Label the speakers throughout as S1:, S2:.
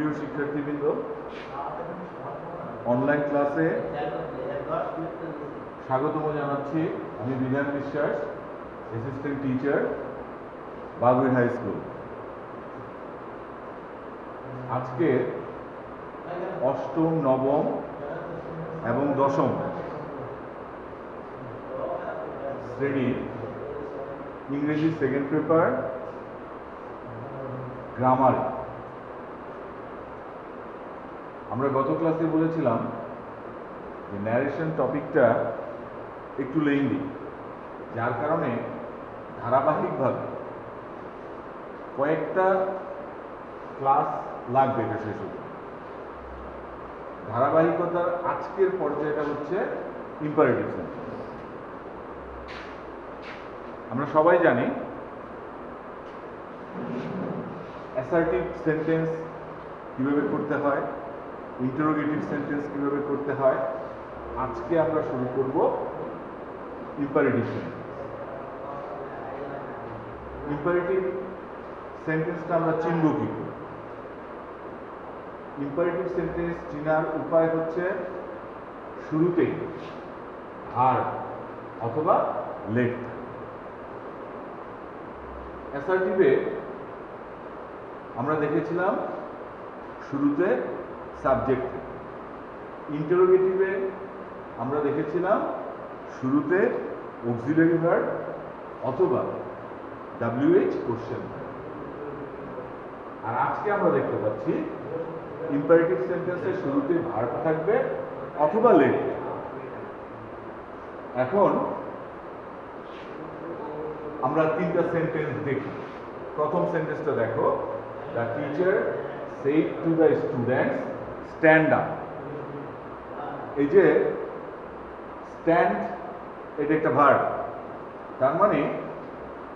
S1: সুপ্রিয় শিক্ষার্থীবৃন্দ, অনলাইন ক্লাসে স্বাগতম জানাচ্ছি। আমি বিধান বিশ্বাস, অ্যাসিস্ট্যান্ট টিচার, বাগুই হাই স্কুল। আজকে অষ্টম, নবম এবং দশম শ্রেণীর ইংরেজি সেকেন্ড পেপার গ্রামার। আমরা গত ক্লাসে বলেছিলাম যে ন্যারেশন টপিকটা একটু লেন্দি, যার কারণে ধারাবাহিকভাবে কয়েকটা ক্লাস লাগবে এটা শেষ হতে। ধারাবাহিকতার আজকের পর্যায়টা হচ্ছে ইম্পারেটিভ সেন্টেন্স। আমরা সবাই জানি অ্যাসার্টিভ সেন্টেন্স কিভাবে করতে হয়, ইন্টারোগেটিভ সেন্টেন্স কিভাবে করতে হয়। আজকে আমরা শুরু করব ইম্পারেটিভ সেন্টেন্স। ইম্পারেটিভ সেন্টেন্সটা আমরা চিনব কি করে? ইম্পারেটিভ সেন্টেন্স চিনার উপায় হচ্ছে শুরুতেই ভার্ব অথবা লেট। অ্যাসার্টিভে আমরা দেখেছিলাম শুরুতে সাবজেক্ট। ইন্টারোগেটিভে আমরা দেখেছিলাম শুরুতে অক্সিলারি ভার্ব অথবা WH কোশ্চেন। আর আজকে আমরা দেখতে পাচ্ছি ইম্পারেটিভ সেন্টেন্সের শুরুতে ভার্ব থাকবে অথবা লেট। এখন আমরা তিনটা সেন্টেন্স দেখি। প্রথম সেন্টেন্সটা দেখো, the teacher said to the students stand up। এই যে স্ট্যান্ড, এটা একটা ভার্ব, তার মানে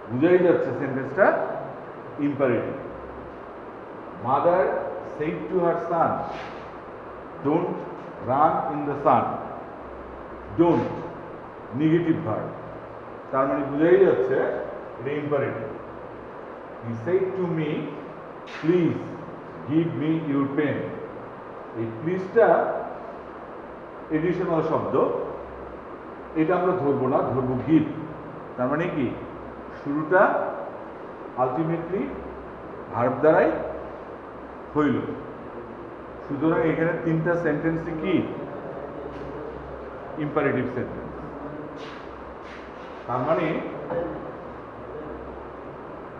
S1: বুঝাই যাচ্ছে সেন্টেন্সটা imperative. Mother said to her son don't run in the sun। don't negative verb, তার মানে বুঝাই যাচ্ছে এটা imperative. he said to me please give me your pen। এই প্লিজটা এডিশনাল শব্দ, এটা আমরা ধরবো না, ধরবো গিভ। তার মানে কি শুরুটা আলটিমেটলি ভার্ব দ্বারাই হইল। সুতরাং এখানে তিনটা সেন্টেন্সই কি ইম্পারেটিভ সেন্টেন্স। তার মানে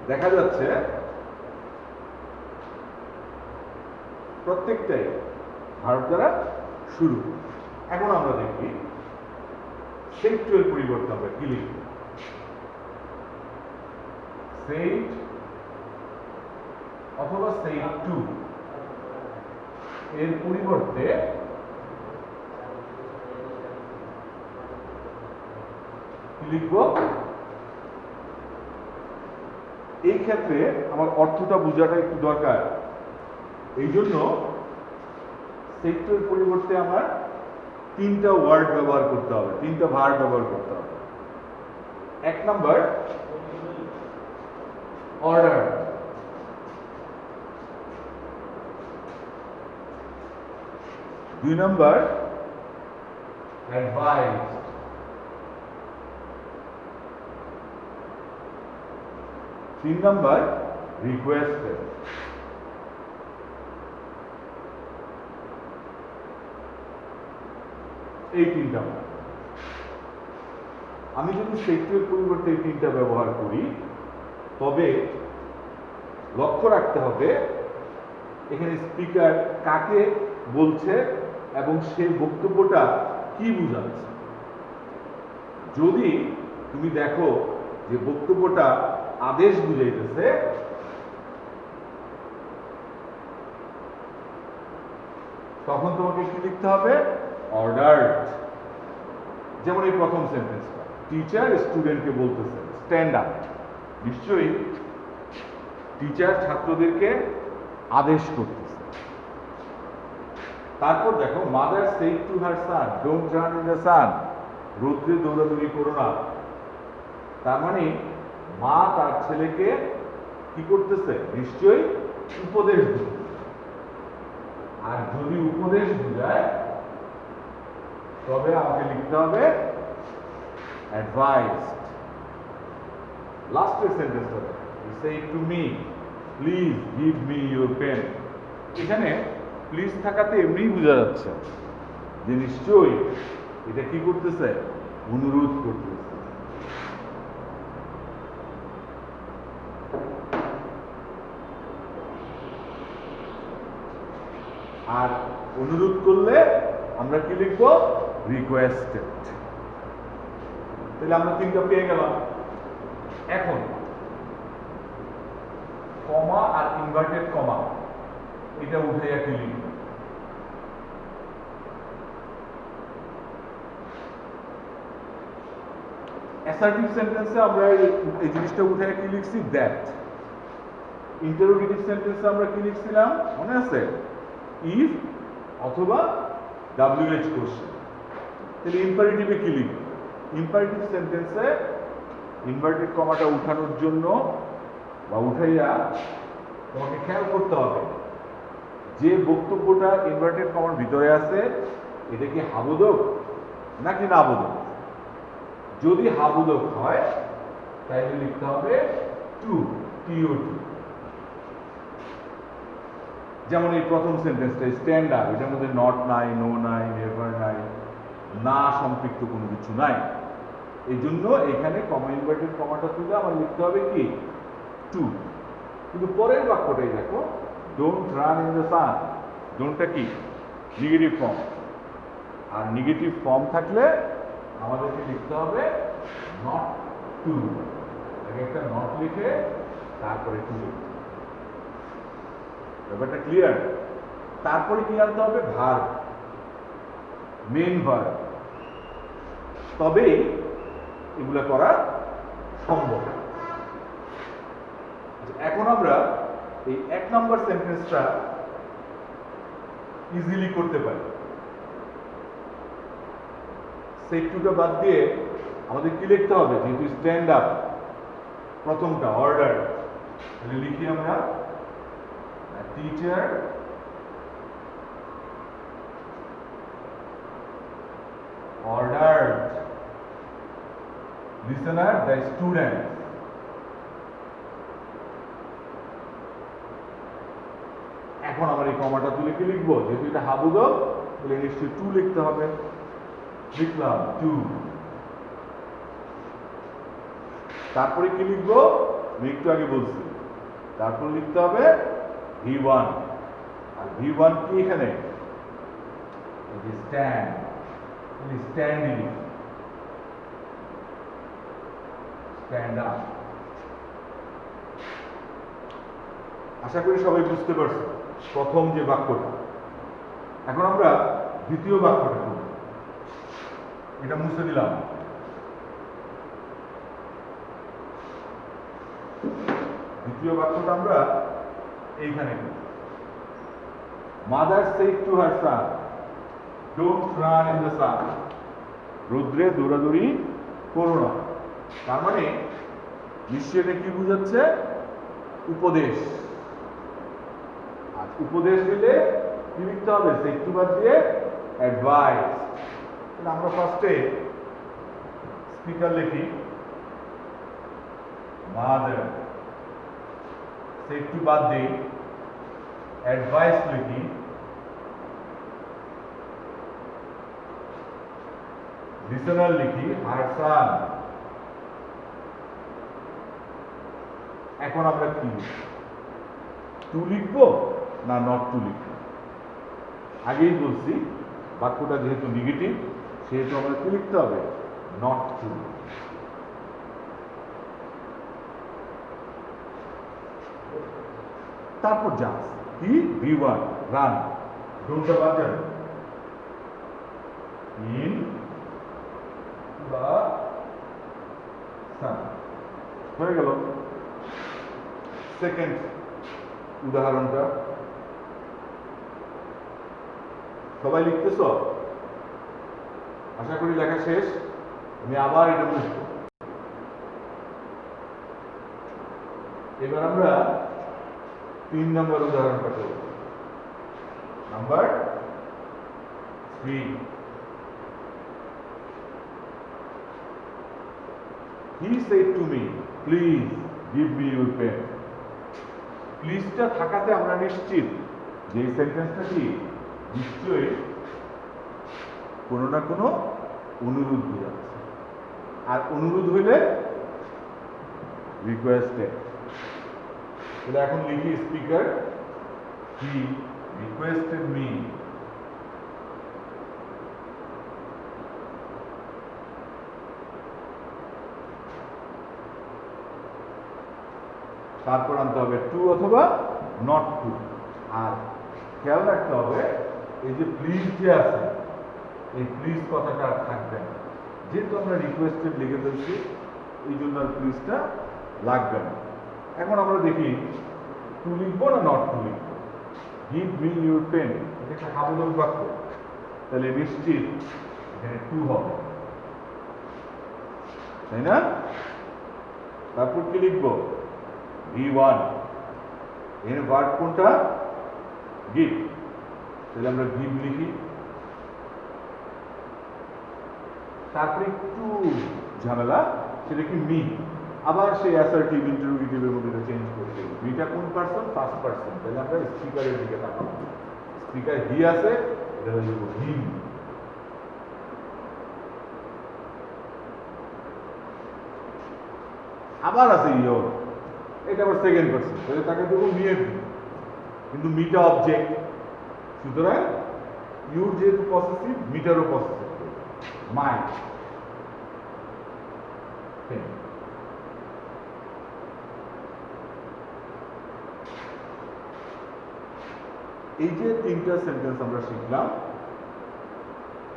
S1: দেখা যাচ্ছে প্রত্যেকটাই ভার্ব দ্বারা শুরু। এখন আমরা দেখি said to এর পরিবর্তে আমরা কি লিখব। said অথবা said to এর পরিবর্তে কি লিখব? এই ক্ষেত্রে আমার অর্থটা বোঝাটা একটু দরকার। এই জন্য said to এর পরিবর্তে আমার তিনটা ওয়ার্ড ব্যবহার করতে হবে, তিনটা ভার্ব ব্যবহার করতে হবে। এক নাম্বার অর্ডার, দুই নাম্বার অ্যাডভাইস, তিন নাম্বার রিকোয়েস্টেড। এই তিনটা আমি যদি said to এর পরিবর্তে এই তিনটা ব্যবহার করি, তবে লক্ষ্য রাখতে হবে এখানে স্পিকার কাকে বলছে এবং সেই বক্তব্যটা কি বোঝাচ্ছে। যদি তুমি দেখো যে বক্তব্যটা আদেশ বুঝাইতেছে, তখন তোমাকে কি লিখতে হবে? অর্ডার্ড। যেমন এই প্রথম সেন্টেন্সটা, টিচার স্টুডেন্টকে বলতেছে স্ট্যান্ড আপ। নিশ্চয়ই টিচার ছাত্রদেরকে আদেশ করতেছে। তারপর দেখো mother said to her son don't run in the sun। রৌদ্রে দৌড়াদৌড়ি করো না। তার মানে মা তার ছেলেকে কি করতেছে? নিশ্চয়ই উপদেশ দিচ্ছে। আর যদি উপদেশ বোঝায় তবে আমাকে লিখতে হবে অ্যাডভাইসড। লাস্টের সেন্টেন্সটা he said to me please give me your pen. এখানে প্লিজ থাকাতে এমনিই বোঝা যাচ্ছে যে নিশ্চয়ই এটা কি করতেছে, অনুরোধ করতেছে। আর অনুরোধ করলে আমরা কি লিখবো, রিকোয়েস্টেড। তাহলে আমরা তিনটা পেয়ে গেলাম। এখন কমা আর ইনভার্টেড কমা এটা উঠাইয়া কি লিখব? অ্যাসার্টিভ সেন্টেন্সে আমরা এই জিনিসটা উঠাইয়া কি লিখছি, দ্যাট। ইন্টারোগেটিভ সেন্টেন্সে আমরা কি লিখছিলাম মনে আছে, ইফ অথবা WH কোশ্চেন। তাহলে ইম্পারেটিভে কি লিখব? ইম্পারেটিভ সেন্টেন্সে ইনভার্টেড কমাটা উঠানোর জন্য বা উঠাইয়া তোমাকে খেয়াল করতে হবে যে বক্তব্যটা ইনভার্টেড কমার ভিতরে আছে এটা কি হাবোধক নাকি নাবোধক। যদি হাবোধক হয় তাহলে লিখতে হবে টু, TO2। যেমন এই প্রথম সেন্টেন্সটা স্ট্যান্ড আপ, এটার মধ্যে নট নাই, নো নাই, নেভার নাই, না সম্পৃক্ত কোনো কিছু নাই। এই জন্য এখানে কমা ইনভার্টেড কমাটা তুলে আমার লিখতে হবে কি, টু। কিন্তু পরের বাক্যটাই দেখো, don't run in the sun. ডোন্টটা কি নেগেটিভ ফর্ম, আর নেগেটিভ ফর্ম থাকলে আমাদেরকে লিখতে হবে নট টু। আগে একটা নট লিখে তারপরে টু লিখতে। ব্যাপারটা ক্লিয়ার? তারপরে কি আনতে হবে, ভার্ব, মেইন ভার্ব। তবেই এগুলা করা সম্ভব। এখন আমরা এই 1 নম্বর সেন্টেন্সটা ইজিলি করতে পারি। সেট টুটা বাদ দিয়ে আমাদের কি লিখতে হবে, যেহেতু স্ট্যান্ড আপ প্রথমটা অর্ডার, তাহলে লিখি আমরা teacher ordered listener the student। এখন আমার এই কমাটা তুলে কি লিখবো, যেহেতু এটা হাবোধক তাহলে নিশ্চয়ই টু লিখতে হবে। লিখলাম টু। তারপরে কি লিখবো, আমি একটু আগে বলছি, তারপর লিখতে হবে V1। আর V1 কি এখানে, স্ট্যান্ড, স্ট্যান্ডিং, স্ট্যান্ড আপ। আশা করি সবাই বুঝতে পারছো প্রথম যে বাক্যটা। এখন আমরা দ্বিতীয় বাক্যটা করব। এটা মুছে দিলাম। দ্বিতীয় বাক্যটা আমরা এইখানে করব। Mother said to her son don't run in the sun. রৌদ্রে দৌড়াদৌড়ি করো না। তার মানে নিশ্চয় এটা কি বুঝাচ্ছে, উপদেশ। আর উপদেশ দিলে কি লিখতে হবে, সেড টু বাদ দিয়ে অ্যাডভাইস। আমরা ফার্স্টে স্পিকার লিখি মাদার, সেড টু বাদ দিই, অ্যাডভাইস লিখি, লিসনার লিখি, হার সন। এখন আমরা কি টু লিখবো না নট টু লিখবো? আগেই বলছি বাক্যটা যেহেতু নেগেটিভ সেহেতু আমরা কি লিখতে হবে, নট টু। তারপর জাস্ট কি, V1 রান, ডোন্টটা বাদ যাবে, ইন দ্য সান। হয়ে গেল। সেকেন্ড উদাহরণটা সবাই লিখতেছ? আশা করি লেখা শেষ। আমি আবার এটা বুঝবো। এবার আমরা 3 নম্বর উদাহরণটা করব। Number 3, he said to me, please give me your pen. প্লিজটা থাকাতে আমরা নিশ্চিত যে এই সেন্টেন্সটা কি নিশ্চয়ই কোনো না কোনো অনুরোধ বোঝাচ্ছে, আর অনুরোধ হইলে রিকোয়েস্টেড। তাহলে এখন লিখি স্পিকার, হি রিকোয়েস্টেড মি তারপর আনতে হবে টু অথবা নট টু। আর খেয়াল রাখতে হবে এই যে প্লিজ যে আছে, এই প্লিজ কথাটা আর থাকবে না, যেহেতু আমরা রিকোয়েস্টেড লিখে ফেলছি এই জন্য আর প্লিজটা লাগবে না। এখন আমরা দেখি টু লিখবো না নট টু লিখবো। গিভ মি ইউর পেন, এটা একটা হাবুডক বাক্য, তাহলে নিশ্চিত এখানে টু হবে, তাই না? তারপর কি লিখবো? V1, এর ভার্ব কোনটা? গিভ, তাহলে আমরা গিভ লিখি। তারপরে একটু ঝামেলা, সেটা কি মি, আবার সেই অ্যাসার্টিভ ইন্টারোগেটিভের মধ্যে চেঞ্জ করতে হবে। মিটা কোন পারসন? ফার্স্ট পারসন, তাহলে আমরা স্পিকারের দিকে তাকাবো। স্পিকার হি আছে, এটা হয়ে যাবো হিম। আবার আছে ইয়োর, এটা আবার সেকেন্ড পারসন, তাহলে তাকে দেবো মি এর, কিন্তু মিটা অবজেক্ট, সুতরাং ইউর যেহেতু পসেসিভ, মিটারও পসেসিভ, মাই। এই যে তিনটা সেন্টেন্স আমরা শিখলাম,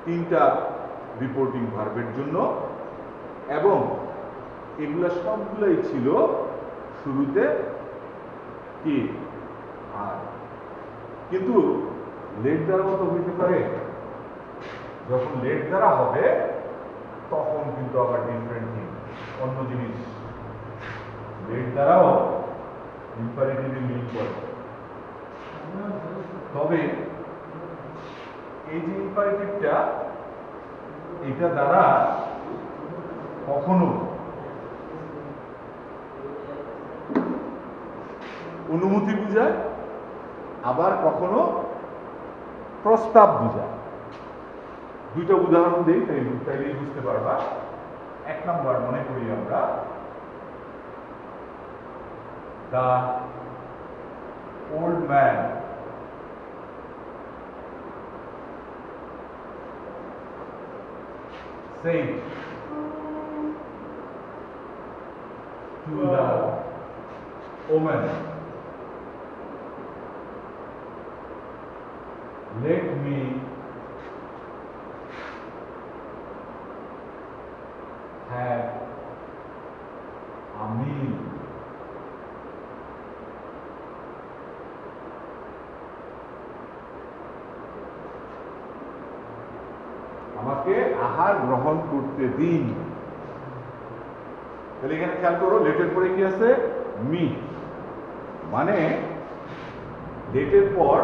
S1: তিনটা রিপোর্টিং ভার্বের জন্য, এবং এগুলা সবগুলাই ছিল শুরুতে কি আর, কিন্তু লেট দ্বারা মতো হইতে পারে, যখন লেট দ্বারা হবে তখন কিন্তু আবার ডিফারেন্ট থিং, অন্য জিনিস। লেট দ্বারাও ইম্পারেটিভে মিল করে, তবে এই যে ইম্পারেটিভটা, এটা দ্বারা কখনো অনুমতি বুঝায়, আবার কখনো প্রস্তাব বুঝায়। দুইটা উদাহরণ দিই, তাইলেই বুঝতে পারবা। এক নম্বর মনে করি আমরা, the old man said to the woman, let me have a meal. আমাকে আহার গ্রহণ করতে দিন। তাহলে এখানে খেয়াল করো, লেটের পরে কি আছে? মি। মানে লেটের পর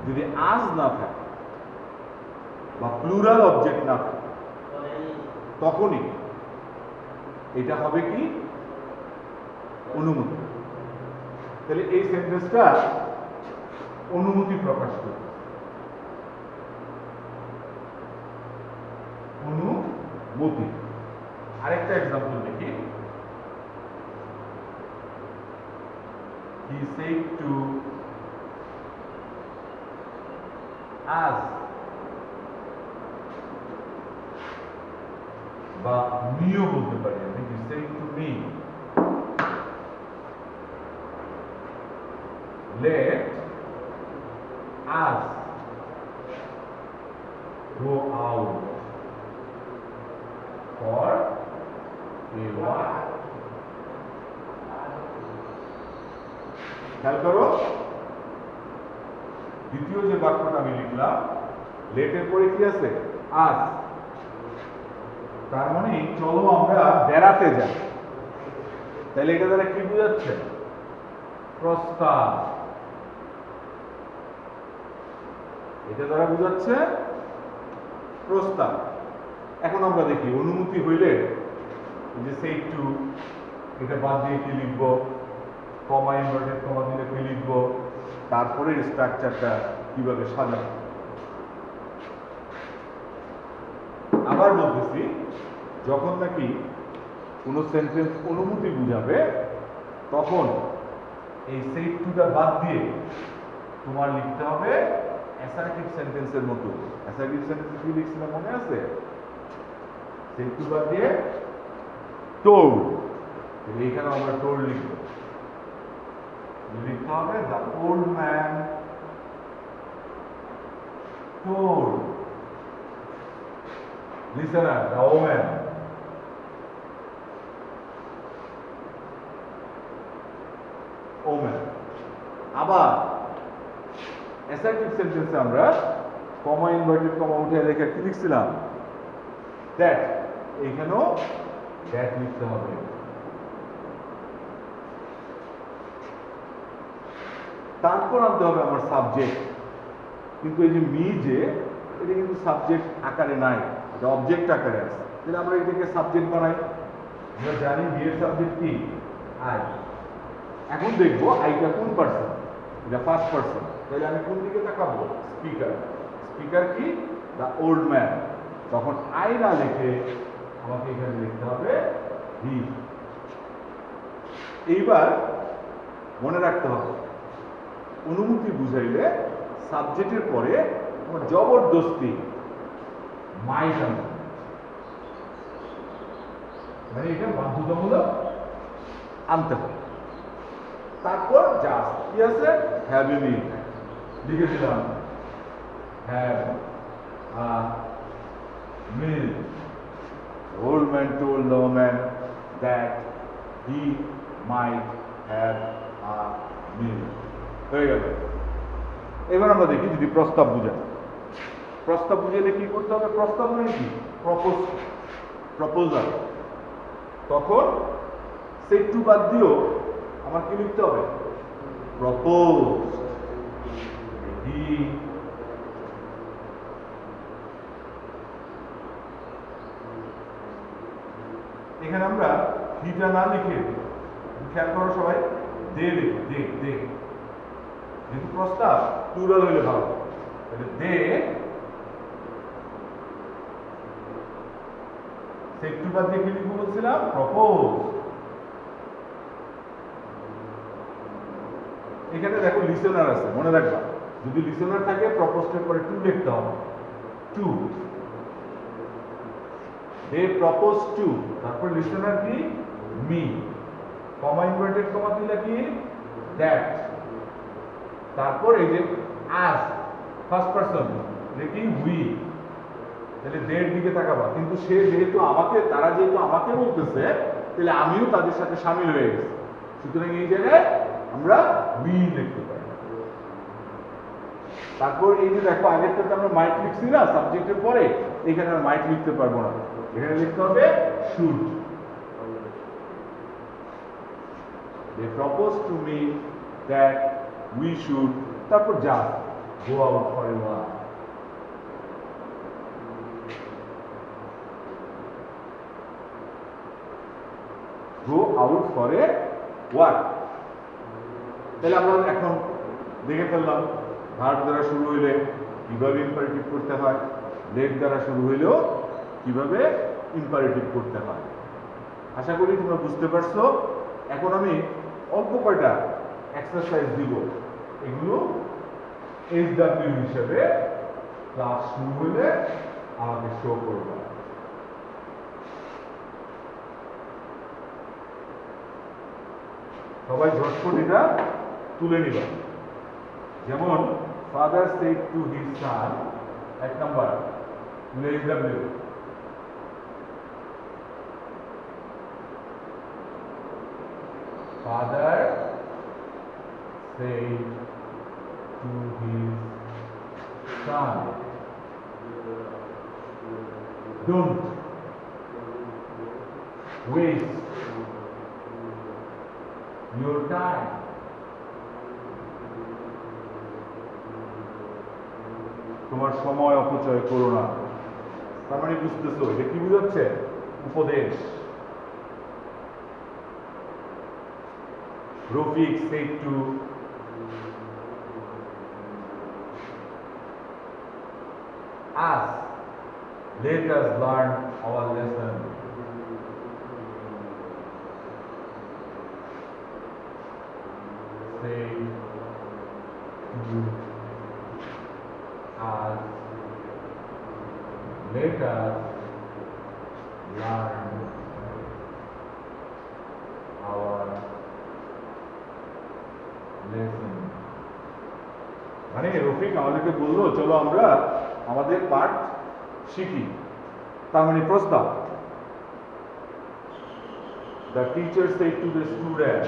S1: যদি আজ না থাকে বা প্লুরাল অবজেক্ট না থাকে, তখনই এটা হবে কি? অনুমতি। তাহলে এই সেন্টেন্সটা অনুমতি প্রকাশ করে, অনুমতি। আরেকটা এক্সাম্পল দেখি, he said to us, বা মিও বলতে পারি আমি, he said to me, let us go out for a walk. খেয়াল করো, দ্বিতীয় যে বাক্যটা আমি লিখলাম, লেটের পরে কি আছে? আজ। তার মানে চলো আমরা বেড়াতে যাই। তাহলে এটা দ্বারা কি বোঝাচ্ছে? প্রস্তাব। এটা দ্বারা বোঝাচ্ছে প্রস্তাব। এখন আমরা দেখি অনুমতি হইলে যে সেই টু এটা বাদ দিয়ে কি লিখবো, কমা ইনভার্টেড কমা দিলে কি লিখবো, তারপরে স্ট্রাকচারটা কিভাবে সাজাবো। আবার বলতেছি, যখন নাকি কোনো সেন্টেন্স অনুমতি বুঝাবে তখন এই সেই টুটা বাদ দিয়ে তোমার লিখতে হবে অ্যাসার্টিভ সেন্টেন্সের মতো। অ্যাসার্টিভ সেন্টেন্স কি লিখছিলাম মনে আছে? সেই টু বাদ দিয়ে টোল্ড, এইখানে আমরা টোল্ড লিখব। লিখতে হবে the old man told listener the woman. Woman. আবার অ্যাসার্টিভ সেন্টেন্সে আমরা কমা ইনভার্টেড কমা উঠে লেখা কি লিখছিলাম? দ্যাট। এইখানেও দ্যাট লিখতে হবে। তারপর আনতে হবে আমার সাবজেক্ট। কিন্তু এই যে মি যে এটা কিন্তু সাবজেক্ট আকারে নাই, এটা অবজেক্ট আকারে আছে। তাহলে আমরা এটাকে সাবজেক্ট বানাই। আমরা জানি বি এর সাবজেক্ট কি? আই। এখন দেখবো আইটা কোন পার্সন, এটা ফার্স্ট পার্সন। তাহলে আমি কোন দিকে তাকাবো? স্পিকার। স্পিকার কি? The old man. তখন আই না লিখে আমাকে এখানে লিখতে হবে হি। এইবার মনে রাখতে হবে অনুমতি বুঝাইলে সাবজেক্টের পরে জবরদস্তি মাইট আনতে, মানে এটা বাধ্যতামূলক আনতে হবে। তারপর জাস্ট কি আছে? হ্যাভ এ মিল লিখে দিলাম, have a meal. Old man told the woman that he might have a meal. হয়ে গেল। এবার আমরা দেখি যদি প্রস্তাব বুঝায়। প্রস্তাব বুঝাইলে কি করতে হবে? প্রস্তাব মানে কি? প্রপোজাল। তখন সেই টু বাদ দিও আমার কি লিখতে হবে? প্রপোজ হি। এখানে আমরা হিটা না লিখে খেয়াল করো সবাই, দে লিখি। দে দে যেহেতু প্রস্তাব প্লুরাল হইলে ভালো। তাহলে দে একটু বাদ দিয়ে কি লিখবো বলছিলাম? প্রপোজ। এখানে দেখো লিসেনার আছে, মনে রাখবা যদি লিসেনার থাকে প্রপোজের পরে টু লিখতে হবে। টু, দে প্রপোজ টু, তারপর লিসেনার কি? মি। কমা ইনভার্টেড কমা দিলে কি? দ্যাট। তারপর এই যে আস ফার্স্ট পারসন লিখি উই। তাহলে দের দিকে তাকাবা, কিন্তু সে যেহেতু আমাকে, তারা যেহেতু আমাকে বলতেছে, তাহলে আমিও তাদের সাথে শামিল হয়ে গেছি। সুতরাং এই জায়গায় আমরা উই লিখতে পারি। তারপর এই যে দেখো আগেরটাতে আমরা মাইট লিখছি না সাবজেক্টের পরে, এখানে আর মাইট লিখতে পারবো না, এখানে লিখতে হবে should. They proposed to me that we should, তারপর just go out for a walk. Go out for a walk. তাহলে আমরা এখন দেখে ফেললাম ভার্ব দ্বারা শুরু হইলে কিভাবে ইম্পারেটিভ করতে হয়, লেট দ্বারা শুরু হইলেও কিভাবে ইম্পারেটিভ করতে হয়। আশা করি তোমরা বুঝতে পারছো। এখন আমি অল্প কয়টা এক্সারসাইজ দিব, এগুলো HW হিসেবে ক্লাস শুরু হলে আমাকে শো করবে। সবাই ঝটপট এটা তুলে নিবা। যেমন father said to his son, এক number HW। Father said to his son, don't waste your time তোমার সময় অপচয় করো না। তার মানে বুঝতেছো এটা কি বুঝাচ্ছে? উপদেশ। Rafiq said to us, let us learn our lesson. Say to us, let us learn our lesson. মানে রফিক আমাদেরকে বললো চলো আমরা আমাদের পাঠ শিখি। তার মানে প্রস্তাব। The teacher said to the student,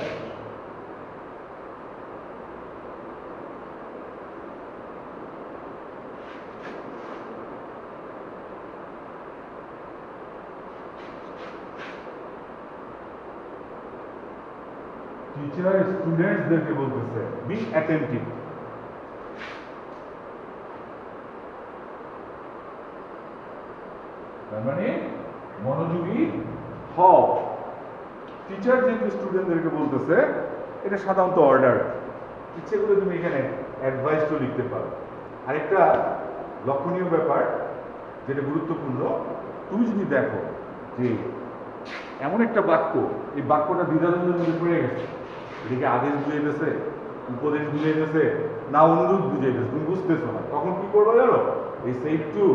S1: teacher স্টুডেন্টসদেরকে বলতেছে বি অ্যাটেন্টিভ। তার মানে মনোযোগী হও। টিচার যেহেতু স্টুডেন্টদেরকে বলতেছে, এটা সাধারণত অর্ডার। ইচ্ছে করে তুমি এখানে অ্যাডভাইসও লিখতে পারো। আরেকটা লক্ষণীয় ব্যাপার যেটা গুরুত্বপূর্ণ, তুমি যদি দেখো যে এমন একটা বাক্য, এই বাক্যটা দ্বিধাদ্বন্দ্বের মধ্যে পড়ে গেছে, এদিকে আদেশ বুঝাইতেছে, উপদেশ বুঝাইতেছে, না অনুরোধ বুঝাইতেছে, তুমি বুঝতেছো না, তখন কি করবো জানো? এই সেড টু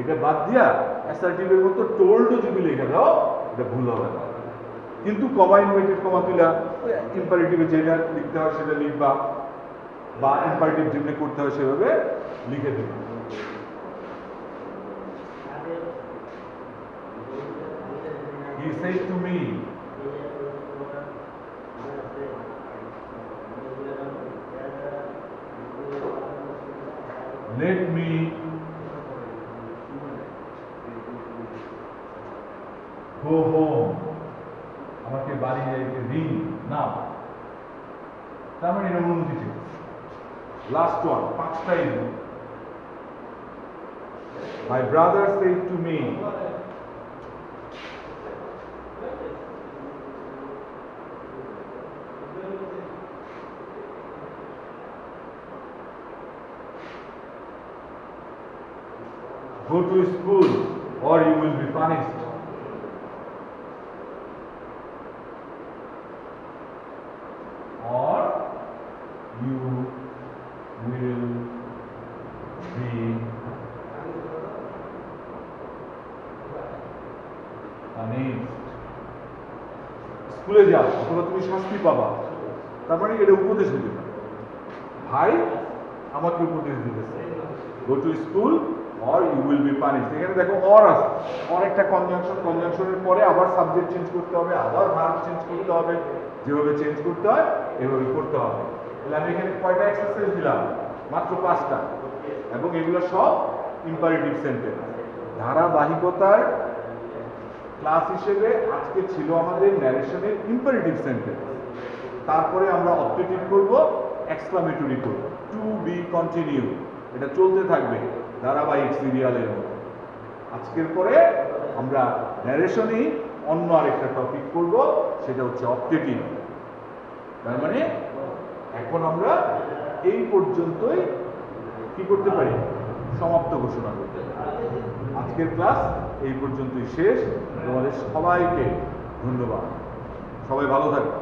S1: এটা বাদ দিয়া অ্যাসার্টিভের মতো টোল্ডও যদি লিখে দাও, এটা ভুল হবে না। কিন্তু কমা ইনভার্টেড কমা তুলা ইম্পারেটিভে যেটা লিখতে হয় সেটা লিখবা, বা ইম্পারেটিভ যেমনি করতে হয় সেভাবে লিখে দেবে। He said to me, let me go home. আমাকে বাড়ি যাইতে দিন না। তার মানে এটা অনুমতি ছিল। লাস্ট ওয়ান, পাঁচটাই। My brother said to me, go to school or you will be punished. Or you will be punished. স্কুলে যাও অথবা তুমি শাস্তি পাবা। তার মানে এটা উপদেশ দিতে না, ভাই আমাকে উপদেশ দিতেছে, go to school or you will be punished। এখানে দেখো or আছে, or একটা কনজাংশন, কনজাংশনের পরে আবার সাবজেক্ট চেঞ্জ করতে হবে, আবার ভার্ব চেঞ্জ করতে হবে, যেভাবে চেঞ্জ করতে হয় এভাবে করতে হবে। তাহলে আমি এখানে কয়টা এক্সারসাইজ দিলাম? মাত্র 5টা, এবং এগুলো সব ইম্পারেটিভ সেন্টেন্স। ধারাবাহিকতার ক্লাস হিসেবে আজকে ছিল আমাদের ন্যারেশনের ইম্পারেটিভ সেন্টেন্স, তারপরে আমরা অবজেক্টিভ করব, এক্সক্লামেটরি করব, টু বি কন্টিনিউ, এটা চলতে থাকবে ধারাবাহিক সিরিয়ালের মতো। আজকের পরে আমরা ন্যারেশনই অন্য আরেকটা টপিক করব, সেটা হচ্ছে অবজেক্টিভ। তার মানে এখন আমরা এই পর্যন্তই কি করতে পারি? সমাপ্ত ঘোষণা করতে পারি। আজকের ক্লাস এই পর্যন্তই শেষ। তোমাদের সবাইকে ধন্যবাদ। সবাই ভালো থাকবে।